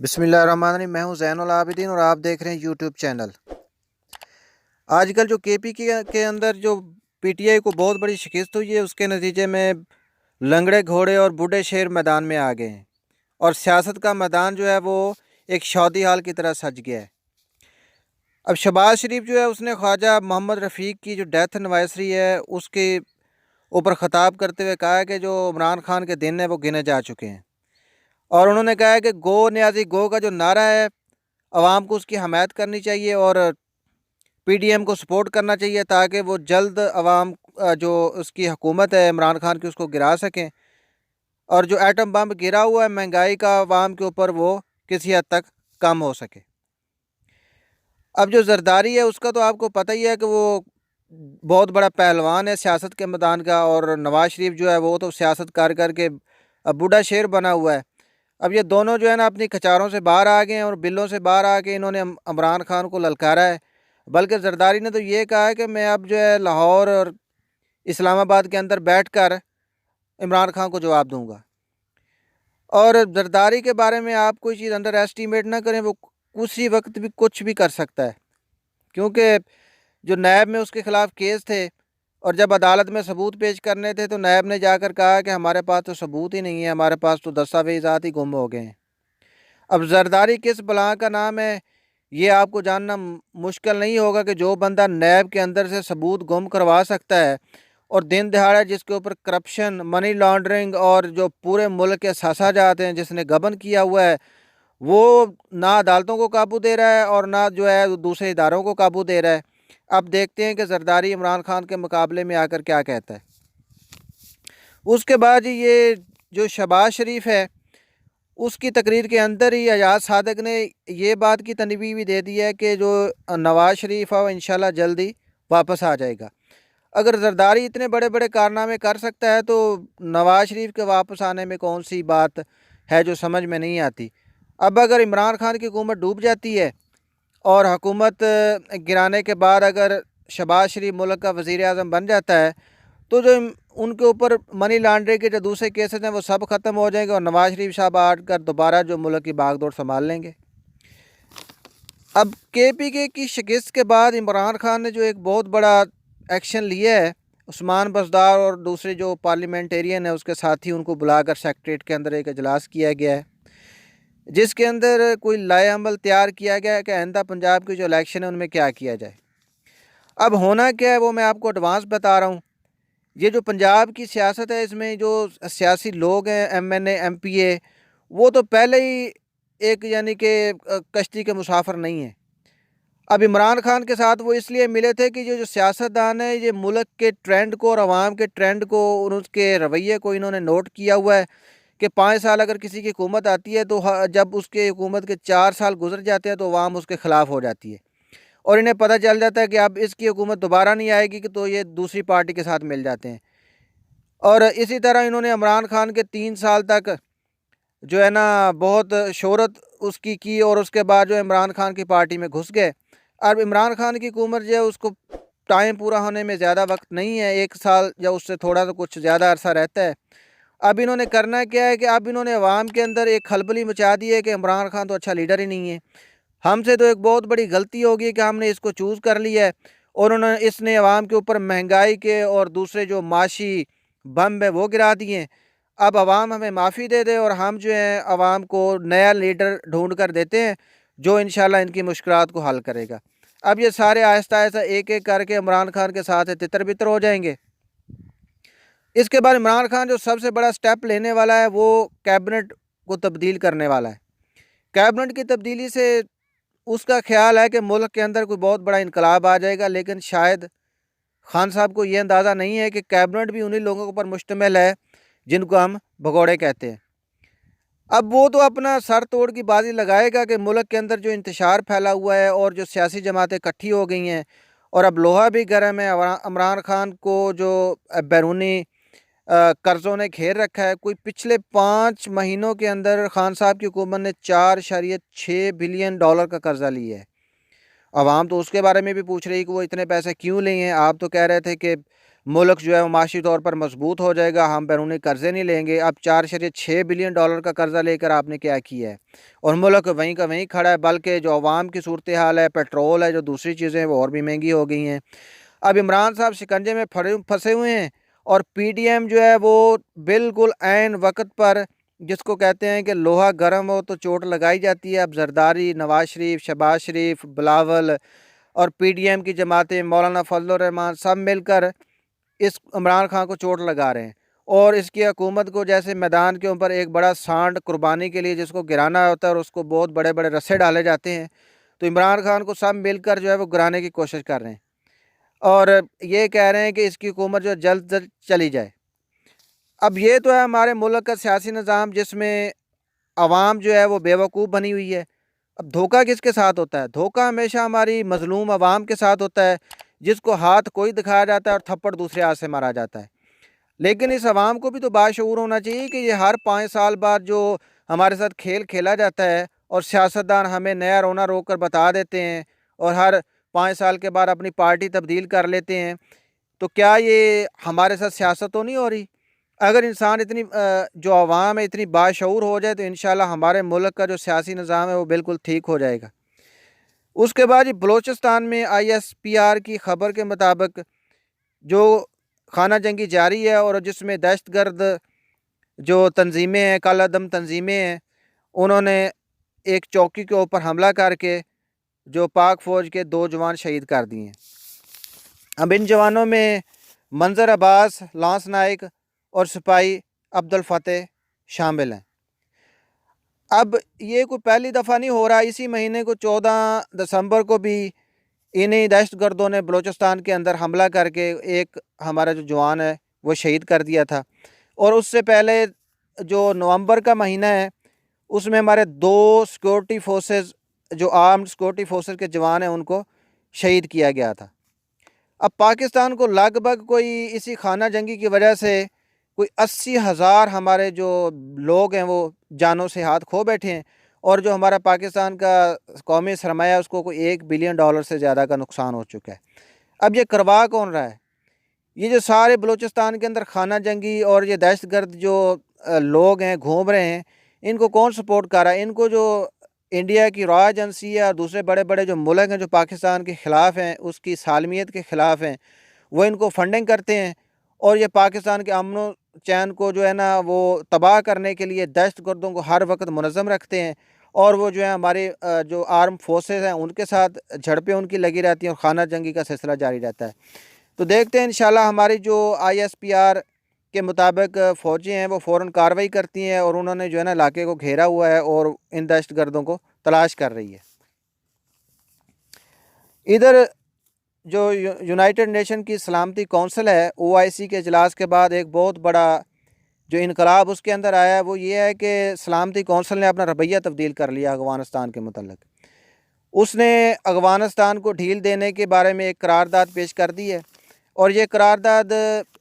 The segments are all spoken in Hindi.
बिस्मिल्लाहिर्रहमानिर्रहीम। मैं हूं ज़ैनुल आबिदीन और आप देख रहे हैं यूट्यूब चैनल। आजकल जो केपी के अंदर जो पीटीआई को बहुत बड़ी शिकस्त हुई है, उसके नतीजे में लंगड़े घोड़े और बूढ़े शेर मैदान में आ गए हैं और सियासत का मैदान जो है वो एक शादी हाल की तरह सज गया है। अब शहबाज शरीफ जो है उसने ख्वाजा मोहम्मद रफ़ीक की जो डेथ एनिवर्सरी है उसके ऊपर ख़ताब करते हुए कहा है कि जो इमरान खान के दिन है वो गिने जा चुके हैं और उन्होंने कहा है कि गो न्याजी गो का जो नारा है आवाम को उसकी हमायत करनी चाहिए और पीडीएम को सपोर्ट करना चाहिए ताकि वो जल्द आवाम जो उसकी हुकूमत है इमरान खान की उसको गिरा सकें और जो एटम बम गिरा हुआ है महंगाई का आवाम के ऊपर वो किसी हद तक कम हो सके। अब जो जरदारी है उसका तो आपको पता ही है कि वो बहुत बड़ा पहलवान है सियासत के मैदान का और नवाज शरीफ जो है वो तो सियासत कर के अब बूढ़ा शेर बना हुआ है। अब ये दोनों जो है ना अपनी कचारों से बाहर आ गए हैं और बिलों से बाहर आके इन्होंने इमरान खान को ललकारा है। बल्कि जरदारी ने तो ये कहा है कि मैं अब जो है लाहौर और इस्लामाबाद के अंदर बैठकर इमरान खान को जवाब दूंगा। और जरदारी के बारे में आप कोई चीज़ अंडर एस्टिमेट ना करें, वो उसी वक्त भी कुछ भी कर सकता है क्योंकि जो नैब में उसके ख़िलाफ़ केस थे और जब अदालत में सबूत पेश करने थे तो नैब ने जाकर कहा कि हमारे पास तो सबूत ही नहीं है, हमारे पास तो दस्तावेज़ात ही गुम हो गए हैं। अब जरदारी किस बला का नाम है ये आपको जानना मुश्किल नहीं होगा कि जो बंदा नैब के अंदर से सबूत गुम करवा सकता है और दिन दहाड़े जिसके ऊपर करप्शन, मनी लॉन्ड्रिंग और जो पूरे मुल्क के सासा जाते हैं जिसने गबन किया हुआ है, वो ना अदालतों को काबू दे रहा है और ना जो है दूसरे इदारों को काबू दे रहा है। अब देखते हैं कि जरदारी इमरान खान के मुकाबले में आकर क्या कहता है। उसके बाद ये जो शहबाज शरीफ है उसकी तकरीर के अंदर ही एजाज सादक ने ये बात की तनबीह भी दे दी है कि जो नवाज शरीफ है वो इंशाल्लाह जल्दी वापस आ जाएगा। अगर जरदारी इतने बड़े बड़े कारनामे कर सकता है तो नवाज शरीफ के वापस आने में कौन सी बात है जो समझ में नहीं आती। अब अगर इमरान खान की हुकूमत डूब जाती है और हुकूमत गिराने के बाद अगर शहबाज शरीफ मुल्क का वज़ीर आज़म बन जाता है तो जो उनके ऊपर मनी लॉन्ड्रिंग के जो दूसरे केसेस हैं वो सब ख़त्म हो जाएंगे और नवाज शरीफ साहब आकर दोबारा जो मुल्क की बागडोर संभाल लेंगे। अब केपीके की शिकस्त के बाद इमरान खान ने जो एक बहुत बड़ा एक्शन लिया है, उस्मान बज़दार और दूसरे जो पार्लियामेंटेरियन है उसके साथी उनको बुलाकर सेक्रेटरीट के अंदर एक इजलास किया गया है जिसके अंदर कोई लाए अमल तैयार किया गया है कि आइंदा पंजाब की जो इलेक्शन है उनमें क्या किया जाए। अब होना क्या है वो मैं आपको एडवांस बता रहा हूँ। ये जो पंजाब की सियासत है इसमें जो सियासी लोग हैं एमएनए एमपीए वो तो पहले ही एक यानी कि कश्ती के मुसाफिर नहीं हैं। अब इमरान खान के साथ वो इसलिए मिले थे कि ये जो सियासतदान है ये मुल्क के ट्रेंड को और आवाम के ट्रेंड को और उसके रवैये को इन्होंने नोट किया हुआ है कि 5 साल अगर किसी की हुकूमत आती है तो जब उसके हुकूमत के 4 साल गुजर जाते हैं तो आवाम उसके ख़िलाफ़ हो जाती है और इन्हें पता चल जाता है कि अब इसकी हुकूमत दोबारा नहीं आएगी कि तो ये दूसरी पार्टी के साथ मिल जाते हैं। और इसी तरह इन्होंने इमरान खान के 3 साल तक जो है ना बहुत शोहरत उसकी की और उसके बाद जो इमरान खान की पार्टी में घुस गए। अब इमरान खान की हुकूमत जो है उसको टाइम पूरा होने में ज़्यादा वक्त नहीं है, 1 साल या उससे थोड़ा सा कुछ ज़्यादा अरसा रहता है। अब इन्होंने करना क्या है कि अब इन्होंने अवाम के अंदर एक खलबली मचा दी है कि इमरान खान तो अच्छा लीडर ही नहीं है, हमसे तो एक बहुत बड़ी गलती होगी कि हमने इसको चूज़ कर लिया है और उन्होंने इसने अवाम के ऊपर महंगाई के और दूसरे जो माशी बम है वो गिरा दिए। अब अवाम हमें माफ़ी दे दे और हम जो है अवाम को नया लीडर ढूंढ कर देते हैं जो इंशाल्लाह इनकी मुश्किलात को हल करेगा। अब ये सारे आहिस्ता आहिस्ता एक एक करके इमरान खान के साथ तितर बितर हो जाएंगे। इसके बाद इमरान खान जो सबसे बड़ा स्टेप लेने वाला है वो कैबिनेट को तब्दील करने वाला है। कैबिनेट की तब्दीली से उसका ख्याल है कि मुल्क के अंदर कोई बहुत बड़ा इनकलाब आ जाएगा, लेकिन शायद खान साहब को ये अंदाज़ा नहीं है कि कैबिनेट भी उन्हीं लोगों के ऊपर मुश्तमिल है जिनको हम भगोड़े कहते हैं। अब वो तो अपना सर तोड़ की बाजी लगाएगा कि मुल्क के अंदर जो इंतशार फैला हुआ है और जो सियासी जमातें इकट्ठी हो गई हैं और अब लोहा भी गर्म है। इमरान खान को जो बैरूनी कर्ज़ों ने घेर रखा है। कोई पिछले 5 महीनों के अंदर खान साहब की हुकूमत ने 4.6 बिलियन डॉलर का कर्जा लिया है। आवाम तो उसके बारे में भी पूछ रही कि वो इतने पैसे क्यों लिए हैं। आप तो कह रहे थे कि मुल्क जो है वो माशी तौर पर मजबूत हो जाएगा, हम बैरूनी कर्ज़े नहीं लेंगे। अब $4.6 बिलियन का कर्ज़ा लेकर आपने क्या किया है, और मुल्क वहीं का वहीं खड़ा है, बल्कि जो अवाम की सूरत हाल है, पेट्रोल है, जो दूसरी चीज़ें हैं वो और भी महंगी हो गई हैं। अब इमरान साहब शिकंजे में फंसे हुए हैं, और पीडीएम जो है वो बिल्कुल ऐन वक्त पर, जिसको कहते हैं कि लोहा गर्म हो तो चोट लगाई जाती है, अब जरदारी, नवाज शरीफ, शहबाज शरीफ, बिलावल और पीडीएम की जमातें, मौलाना फजल रहमान, सब मिलकर इस इमरान खान को चोट लगा रहे हैं। और इसकी हुकूमत को जैसे मैदान के ऊपर एक बड़ा सांड कुर्बानी के लिए जिसको गिराना होता है और उसको बहुत बड़े बड़े रस्से डाले जाते हैं, तो इमरान खान को सब मिलकर जो है वो गिराने की कोशिश कर रहे हैं, और ये कह रहे हैं कि इसकी हुकूमत जो जल्द जल्द चली जाए। अब ये तो है हमारे मुल्क का सियासी निज़ाम, जिसमें अवाम जो है वो बेवकूफ़ बनी हुई है। अब धोखा किसके साथ होता है? धोखा हमेशा हमारी मज़लूम अवाम के साथ होता है, जिसको हाथ कोई दिखाया जाता है और थप्पड़ दूसरे हाथ से मारा जाता है। लेकिन इस अवाम को भी तो बाशऊर होना चाहिए कि ये हर 5 साल बाद जो हमारे साथ खेल खेला जाता है, और सियासतदान हमें नया रोना रोक कर बता देते हैं, और हर 5 साल के बाद अपनी पार्टी तब्दील कर लेते हैं, तो क्या ये हमारे साथ सियासत तो नहीं हो रही? अगर इंसान इतनी जो अवाम है इतनी बाशऊर हो जाए, तो इंशाल्लाह हमारे मुल्क का जो सियासी निज़ाम है वो बिल्कुल ठीक हो जाएगा। उसके बाद बलूचिस्तान में ISPR की खबर के मुताबिक जो खाना जंगी जारी है, और जिसमें दहशतगर्द जो तंजीमें हैं, कालादम तंजीमें हैं, उन्होंने एक चौकी के ऊपर हमला करके जो पाक फ़ौज के 2 जवान शहीद कर दिए हैं। अब इन जवानों में मंजर अब्बास, लांस नाइक और सिपाही अब्दुल फतेह शामिल हैं। अब ये कोई पहली दफ़ा नहीं हो रहा, इसी महीने को 14 दिसंबर को भी इन्हीं दहशतगर्दों ने बलूचिस्तान के अंदर हमला करके एक हमारा जो जवान है वो शहीद कर दिया था। और उससे पहले जो नवंबर का महीना है, उसमें हमारे 2 सिक्योरिटी फोर्सेस, जो आर्म्ड सिक्योरिटी फोर्सेस के जवान हैं, उनको शहीद किया गया था। अब पाकिस्तान को लगभग कोई इसी खाना जंगी की वजह से कोई 80,000 हमारे जो लोग हैं वो जानों से हाथ खो बैठे हैं, और जो हमारा पाकिस्तान का कौमी सरमाया उसको कोई $1 बिलियन से ज़्यादा का नुकसान हो चुका है। अब ये करवा कौन रहा है? ये जो सारे बलूचिस्तान के अंदर खाना जंगी और ये दहशतगर्द जो लोग हैं घूम रहे हैं, इनको कौन सपोर्ट कर रहा है? इनको जो इंडिया की रॉ एजेंसी है और दूसरे बड़े बड़े जो मुल्क हैं जो पाकिस्तान के ख़िलाफ़ हैं, उसकी सालमियत के ख़िलाफ़ हैं, वो इनको फंडिंग करते हैं, और ये पाकिस्तान के अमन चैन को जो है ना वो तबाह करने के लिए दहशतगर्दों को हर वक्त मुनज़्ज़म रखते हैं, और वो जो है हमारे जो आर्म फोर्सेस हैं उनके साथ झड़पें उनकी लगी रहती हैं, और खाना जंगी का सिलसिला जारी रहता है। तो देखते हैं इंशाल्लाह हमारी जो ISPR के मुताबिक फ़ौजी हैं वो फ़ौरन कार्रवाई करती हैं, और उन्होंने जो है ना इलाके को घेरा हुआ है और इन दहशतगर्दों को तलाश कर रही है। इधर जो यूनाइटेड नेशन की सलामती कौंसिल है, OIC के इजलास के बाद एक बहुत बड़ा जो इनकलाब उसके अंदर आया है, वो ये है कि सलामती कौंसिल ने अपना रवैया तब्दील कर लिया अफ़गानिस्तान के मुतल्लिक़। उसने अफ़गानिस्तान को ढील देने के बारे में एक करारदाद पेश कर दी है, और ये करारदाद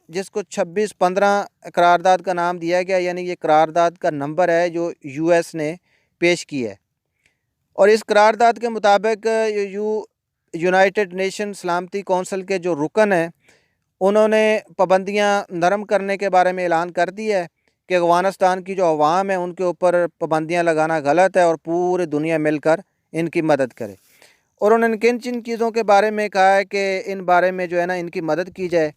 जिसको 2615 करारदाद का नाम दिया गया, यानी ये करारदाद का नंबर है जो US ने पेश की है। और इस करारदाद के मुताबिक यूनाइटेड नेशन सलामती कौंसिल के जो रुकन हैं, उन्होंने पाबंदियां नरम करने के बारे में ऐलान कर दिया है कि अफ़गानिस्तान की जो अवाम है उनके ऊपर पाबंदियां लगाना गलत है, और पूरी दुनिया मिलकर इनकी मदद करे। और उन्होंने किन किन चीज़ों के बारे में कहा है कि इन बारे में जो है ना इनकी मदद की जाए।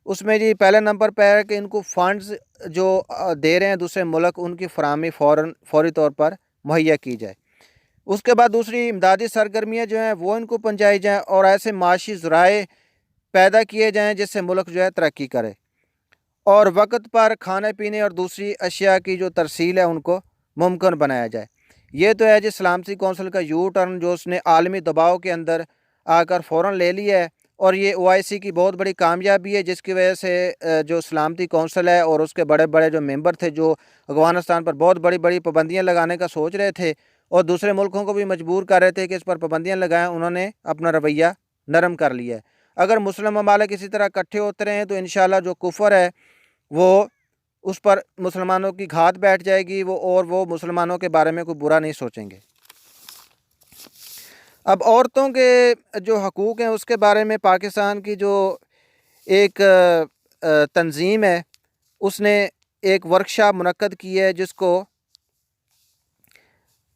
उसमें जी पहले नंबर पर है कि इनको फ़ंड्स जो दे रहे हैं दूसरे मुल्क, उनकी फ़राहमी फौरी तौर पर मुहैया की जाए। उसके बाद दूसरी इमदादी सरगर्मियाँ जो हैं वो इनको पहुँचाई जाएँ, और ऐसे माशी ज़राए पैदा किए जाएँ जिससे मुल्क जो है तरक्की करे, और वक्त पर खाने पीने और दूसरी अशिया की जो तरसील है उनको मुमकिन बनाया जाए। ये तो है जी सलामती कौंसिल का यू टर्न, जो उसने आलमी दबाव के अंदर आकर फ़ौरन ले लिया है, और ये OIC की बहुत बड़ी कामयाबी है, जिसकी वजह से जो सलामती कौंसिल है और उसके बड़े बड़े जो मेंबर थे, जो अफ़गानिस्तान पर बहुत बड़ी बड़ी पाबंदियाँ लगाने का सोच रहे थे और दूसरे मुल्कों को भी मजबूर कर रहे थे कि इस पर पाबंदियाँ लगाएं, उन्होंने अपना रवैया नरम कर लिया है। अगर मुस्लिम ममालिक इसी तरह इकट्ठे होते रहें तो इंशाल्लाह जो कुफर है वो उस पर मुसलमानों की घात बैठ जाएगी, वो मुसलमानों के बारे में कोई बुरा नहीं सोचेंगे। अब औरतों के जो हकूक़ हैं उसके बारे में पाकिस्तान की जो एक तंजीम है, उसने एक वर्कशॉप मुनक्कद की है जिसको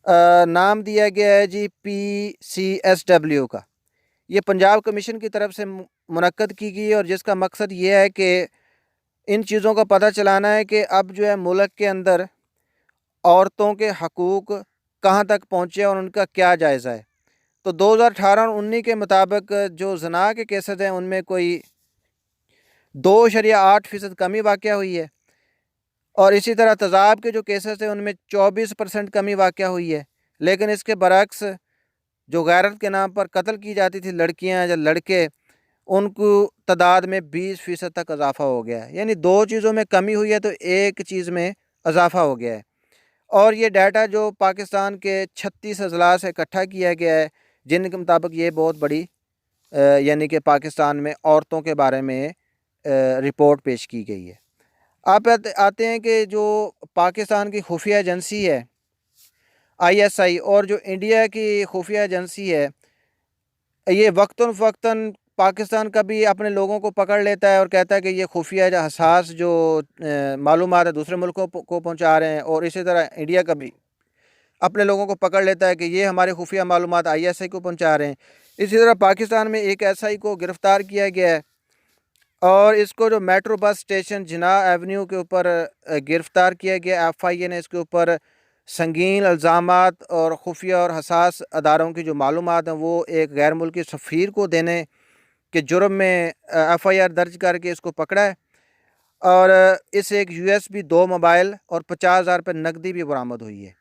नाम दिया गया है जी PCSW का। ये पंजाब कमीशन की तरफ से मुनक्कद की गई है और जिसका मकसद ये है कि इन चीज़ों का पता चलाना है कि अब जो है मुल्क के अंदर औरतों के हकूक़ कहाँ तक पहुँचे और उनका क्या जायज़ा है। तो 2018 और 19 के मुताबिक जो ज़ना के केसेस हैं उनमें कोई 2.8% कमी वाक़या हुई है और इसी तरह तेज़ाब के जो केसेस हैं उनमें 24% कमी वाक़या हुई है। लेकिन इसके बरक्स जो गैरत के नाम पर कत्ल की जाती थी लड़कियां या लड़के, उनको तादाद में 20% तक इजाफ़ा हो गया है। यानी दो चीज़ों में कमी हुई है तो एक चीज़ में इजाफ़ा हो गया है। और ये डाटा जो पाकिस्तान के 36 अजला से इकट्ठा किया गया है, जिनके मुताबिक ये बहुत बड़ी यानी कि पाकिस्तान में औरतों के बारे में रिपोर्ट पेश की गई है। आप आते हैं कि जो पाकिस्तान की खुफिया एजेंसी है ISI और जो इंडिया की खुफिया एजेंसी है, ये वक्तन फ़क्तन पाकिस्तान का भी अपने लोगों को पकड़ लेता है और कहता है कि ये खुफिया हसास जो मालूमात है दूसरे मुल्कों को पहुंचा रहे हैं, और इसी तरह इंडिया का भी अपने लोगों को पकड़ लेता है कि ये हमारे खुफिया मालूमात ISI को पहुंचा रहे हैं। इसी तरह पाकिस्तान में एक SI को गिरफ़्तार किया गया है और इसको जो metro bus station Jinnah Avenue के ऊपर गिरफ़्तार किया गया। FIA ने इसके ऊपर संगीन इल्ज़ामात और खुफिया और हसास अदारों की जो मालूमात हैं वो एक गैर मुल्की सफ़ीर को देने के जुर्म में FIR दर्ज करके इसको पकड़ा है और इसे एक USB 2 मोबाइल और 50,000 रुपये नकदी भी बरामद हुई है।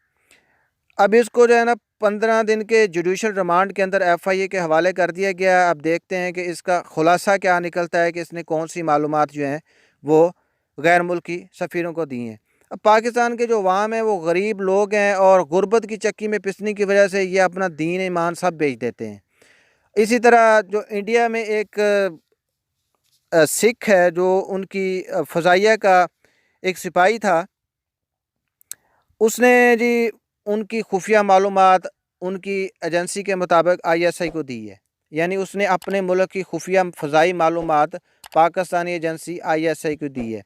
अब इसको जो है ना 15 दिन के जुडिशल रिमांड के अंदर FIA के हवाले कर दिया गया। अब देखते हैं कि इसका खुलासा क्या निकलता है कि इसने कौन सी मालूमात जो हैं वो गैर मुल्की सफ़ीरों को दी हैं। अब पाकिस्तान के जो अवाम है वो गरीब लोग हैं और गुर्बत की चक्की में पिसने की वजह से ये अपना दीन ईमान सब बेच देते हैं। इसी तरह जो इंडिया में एक सिख है जो उनकी फ़ज़ाइया का एक सिपाही था, उसने जी उनकी खुफिया मालूमात उनकी एजेंसी के मुताबिक ISI को दी है। यानी उसने अपने मुल्क की खुफिया फ़ज़ाई मालूमात पाकिस्तानी एजेंसी ISI को दी है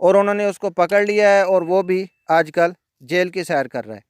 और उन्होंने उसको पकड़ लिया है और वो भी आजकल जेल की सैर कर रहा है।